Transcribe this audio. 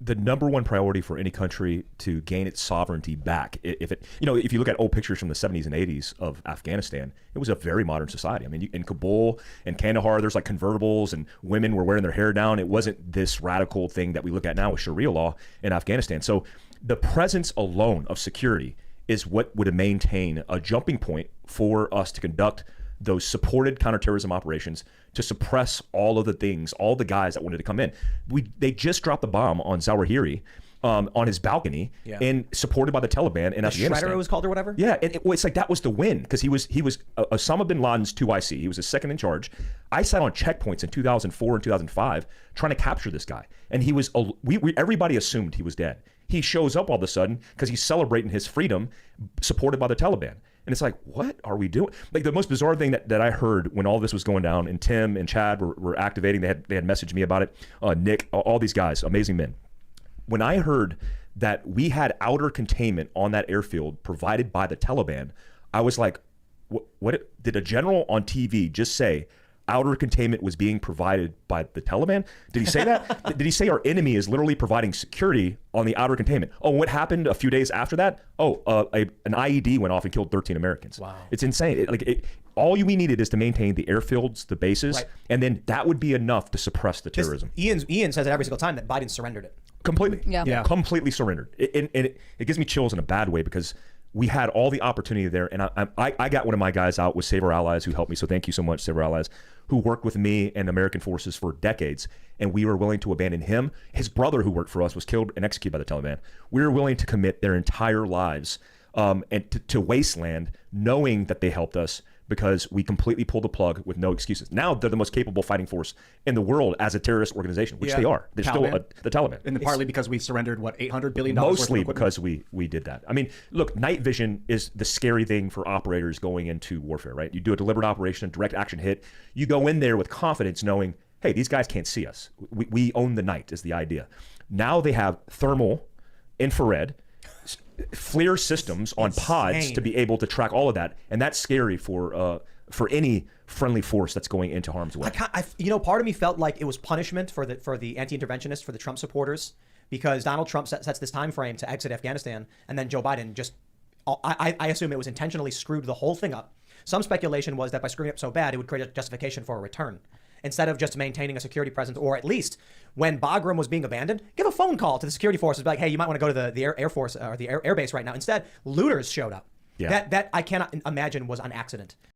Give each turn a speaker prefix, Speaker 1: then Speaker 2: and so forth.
Speaker 1: the number one priority for any country to gain its sovereignty back, if you look at old pictures from the 70s and 80s of Afghanistan, it was a very modern society. I mean, in Kabul and Kandahar, there's like convertibles and women were wearing their hair down. It wasn't this radical thing that we look at now with Sharia law in Afghanistan. So the presence alone of security is what would maintain a jumping point for us to conduct those supported counterterrorism operations to suppress all of the things, all the guys that wanted to come in. They just dropped the bomb on Zawahiri on his balcony, and supported by the Taliban in Afghanistan.
Speaker 2: Shredder it was called or whatever?
Speaker 1: Yeah, and it's like that was the win, because he was Osama bin Laden's 2IC. He was his second in charge. I sat on checkpoints in 2004 and 2005 trying to capture this guy, and he was everybody assumed he was dead. He shows up all of a sudden because he's celebrating his freedom, supported by the Taliban. And it's like, what are we doing? Like, the most bizarre thing that I heard when all this was going down, and Tim and Chad were activating, they had messaged me about it, Nick, all these guys, amazing men. When I heard that we had outer containment on that airfield provided by the Taliban, I was like, what did a general on TV just say? Outer containment was being provided by the Taliban? Did he say that? Did he say our enemy is literally providing security on the outer containment? Oh, what happened a few days after that? Oh, an IED went off and killed 13 Americans.
Speaker 2: Wow.
Speaker 1: It's insane. All we needed is to maintain the airfields, the bases, and then that would be enough to suppress the terrorism.
Speaker 2: Ian says it every single time that Biden surrendered it.
Speaker 1: Completely.
Speaker 3: Yeah.
Speaker 1: Completely surrendered. It gives me chills in a bad way, because we had all the opportunity there, and I got one of my guys out with Save Our Allies, who helped me, so thank you so much, Save Our Allies, who worked with me and American forces for decades, and we were willing to abandon him. His brother, who worked for us, was killed and executed by the Taliban. We were willing to commit their entire lives and to wasteland, knowing that they helped us, because we completely pulled the plug with no excuses. Now they're the most capable fighting force in the world as a terrorist organization, which they are. They're still the Taliban.
Speaker 4: And partly because we surrendered, what, $800 billion?
Speaker 1: Mostly because we did that. I mean, look, night vision is the scary thing for operators going into warfare, right? You do a deliberate operation, direct action hit. You go in there with confidence knowing, hey, these guys can't see us. We own the night is the idea. Now they have thermal, infrared, FLIR systems on pods to be able to track all of that, and that's scary for any friendly force that's going into harm's way.
Speaker 2: Part of me felt like it was punishment for the anti-interventionists, for the Trump supporters, because Donald Trump sets this time frame to exit Afghanistan, and then Joe Biden just, I assume it was intentionally screwed the whole thing up. Some speculation was that by screwing it up so bad, it would create a justification for a return, instead of just maintaining a security presence, or at least when Bagram was being abandoned, give a phone call to the security forces, be like, hey, you might want to go to the Air Force or the air base right now. Instead, looters showed up. That I cannot imagine was an accident.